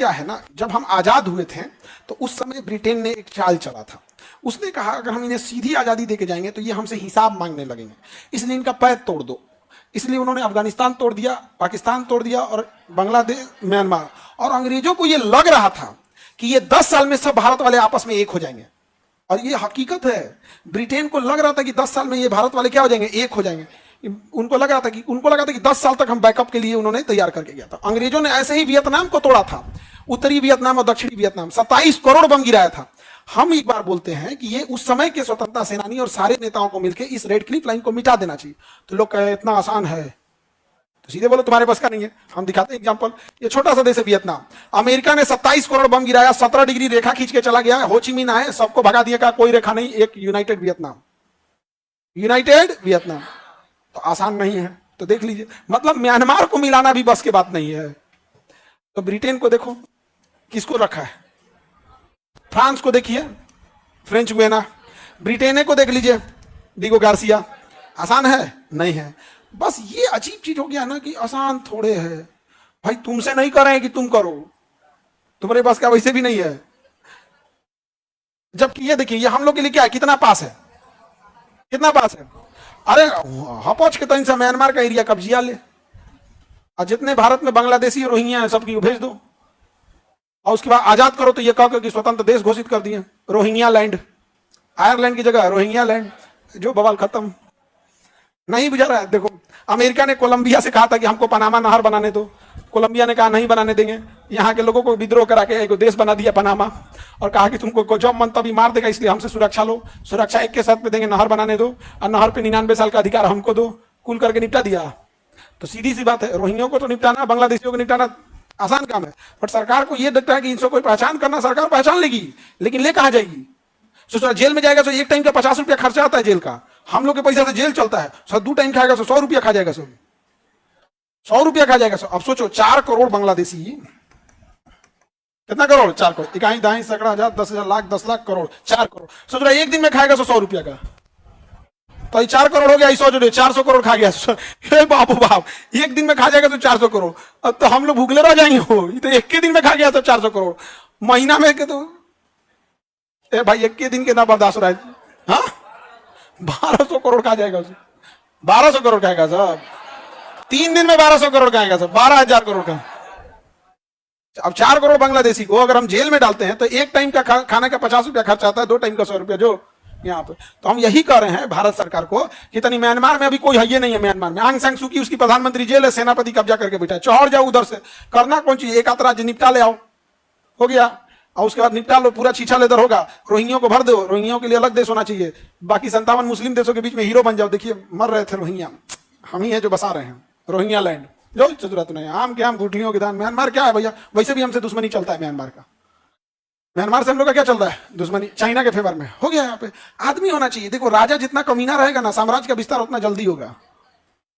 क्या है ना, जब हम आजाद हुए थे तो उस समय ब्रिटेन ने एक चाल चला था। उसने कहा अगर हम इन्हें सीधी आजादी देके जाएंगे तो ये हमसे हिसाब मांगने लगेंगे, इसलिए इनका पैर तोड़ दो। इसलिए उन्होंने अफगानिस्तान तोड़ दिया, पाकिस्तान तोड़ दिया और बांग्लादेश, म्यांमार। और अंग्रेजों को ये लग रहा था कि ये 10 साल में सब भारत वाले आपस में एक हो जाएंगे, और ये हकीकत है। ब्रिटेन को लग रहा था कि 10 साल में ये भारत वाले क्या हो जाएंगे, एक हो जाएंगे। उनको लगा था कि 10 साल तक हम बैकअप के लिए उन्होंने तैयार करके गया था। अंग्रेजों ने ऐसे ही वियतनाम को तोड़ा था, उत्तरी वियतनाम और दक्षिणी वियतनाम, 27 करोड़ बम गिराया था। हम एक बार बोलते हैं कि ये उस समय के स्वतंत्रता सेनानी और सारे नेताओं को मिलकर इस रेड क्लिफ लाइन को मिटा देना चाहिए। तो लोग कहे इतना आसान है, तो सीधे बोलो तुम्हारे पास का नहीं है। हम दिखाते हैं एग्जांपल। ये छोटा सा देश है वियतनाम, अमेरिका ने 27 करोड़ बम गिराया, 17 डिग्री रेखा खींच के चला गया, हो ची मिन्ह आए, सबको भगा दिया, का कोई रेखा नहीं, एक यूनाइटेड वियतनाम। तो आसान नहीं है। तो देख लीजिए, मतलब म्यांमार को मिलाना भी बस की बात नहीं है। तो ब्रिटेन को देखो किसको रखा है, फ्रांस को देखिए, फ्रेंच गुयाना। ब्रिटेन को देख लीजिए, डिगो गार्सिया। आसान है? नहीं है। बस ये अजीब चीज हो गया ना कि आसान थोड़े है भाई, तुमसे नहीं कर रहे हैं कि तुम करो, तुम्हारे पास क्या वैसे भी नहीं है। जबकि ये देखिए, ये हम लोग के लिए क्या है, कितना पास है, कितना पास है। अरे हपच के तन से म्यांमार का एरिया कब्जिया ले, और जितने भारत में बांग्लादेशी रोहिंग्या हैं सबकी भेज दो, और उसके बाद आजाद करो तो ये कह कि स्वतंत्र देश घोषित कर दिए, रोहिंग्या लैंड। आयरलैंड की जगह रोहिंग्या लैंड, जो बवाल खत्म। नहीं बुझा रहा है। देखो, अमेरिका ने कोलंबिया से कहा था कि हमको पनामा नहर बनाने दो, कोलंबिया ने कहा नहीं बनाने देंगे। यहाँ के लोगों को विद्रोह करा के एक देश बना दिया पनामा, और कहा कि तुमको जब मन तभी मार देगा, इसलिए हमसे सुरक्षा लो, सुरक्षा एक के साथ में देंगे, नहर बनाने दो, और नहर पे 99 साल का अधिकार हमको दो। कुल करके निपटा दिया। तो सीधी सी बात है, रोहिंग्यों को तो निपटाना, बांग्लादेशियों को निपटाना आसान काम है। बट सरकार को यह दिखता है कि इनसे कोई पहचान करना, सरकार पहचान लेगी, लेकिन ले कहां जाएगी। सोचो जेल में जाएगा तो एक टाइम का 50 रुपया खर्चा आता है जेल का, हम लोग के पैसा से जेल चलता है। सर 2 टाइम खाएगा तो 100 रुपया खा जाएगा, 100 रुपया खा जाएगा। अब सोचो 4 करोड़ बांग्लादेशी, कितना करोड़, 4 करोड़, इकाई दाई सैकड़ा हजार 10,000 लाख 10 लाख करोड़, 4 करोड़। सोच रहा एक दिन में खाएगा 100 रुपया का, तो 4 करोड़ हो गया, 100 जोड़े 400 करोड़ खा गया। बापू बाप, एक दिन में खा जाएगा तो 400 करोड़। अब तो हम लोग भूखले रह जाएंगे। हो तो एक के दिन में खा गया तो 400 करोड़, महीना में के तो भाई एक के दिन के ना बर्दाश्त हो रहा है। हाँ, 1200 करोड़ खा जाएगा उसे, 1200 करोड़ खाएगा साहब, 3 दिन में 1200 करोड़ खाएगा साहब, 12,000 करोड़ का। अब 4 करोड़ बांग्लादेशी को अगर हम जेल में डालते हैं तो एक टाइम का खाने का 50 रुपया खर्च आता है, 2 टाइम का 100 रुपया जो यहाँ पे। तो हम यही कह रहे हैं भारत सरकार को कि तनी म्यांमार में अभी कोई है नहीं है। म्यांमार में आंग सान सू की उसकी प्रधानमंत्री जेल है, सेनापति कब्जा करके बैठा है, चौड़ जाओ उधर से, करना कौन चीज, एक आध राज्य निपटा ले आओ, हो गया। और उसके बाद निपटा लो, पूरा छीछा लेदर होगा, रोहिंग्यों को भर दो, रोहिंग्यों के लिए अलग देश होना चाहिए, बाकी 57 मुस्लिम देशों के बीच में हीरो बन जाओ। देखिए मर रहे थे रोहिंग्या, हम ही है जो बसा रहे हैं रोहिंग्या लैंड, जो जरूरत नहीं। आम के आम गुठलियों के दान। म्यांमार क्या है भैया, वैसे भी हमसे दुश्मनी चलता है म्यांमार का, म्यांमार से हम लोग का क्या चल रहा है, दुश्मनी चाइना के फेवर में हो गया। यहाँ पे आदमी होना चाहिए। देखो राजा जितना कमीना रहेगा ना, साम्राज्य का विस्तार उतना जल्दी होगा।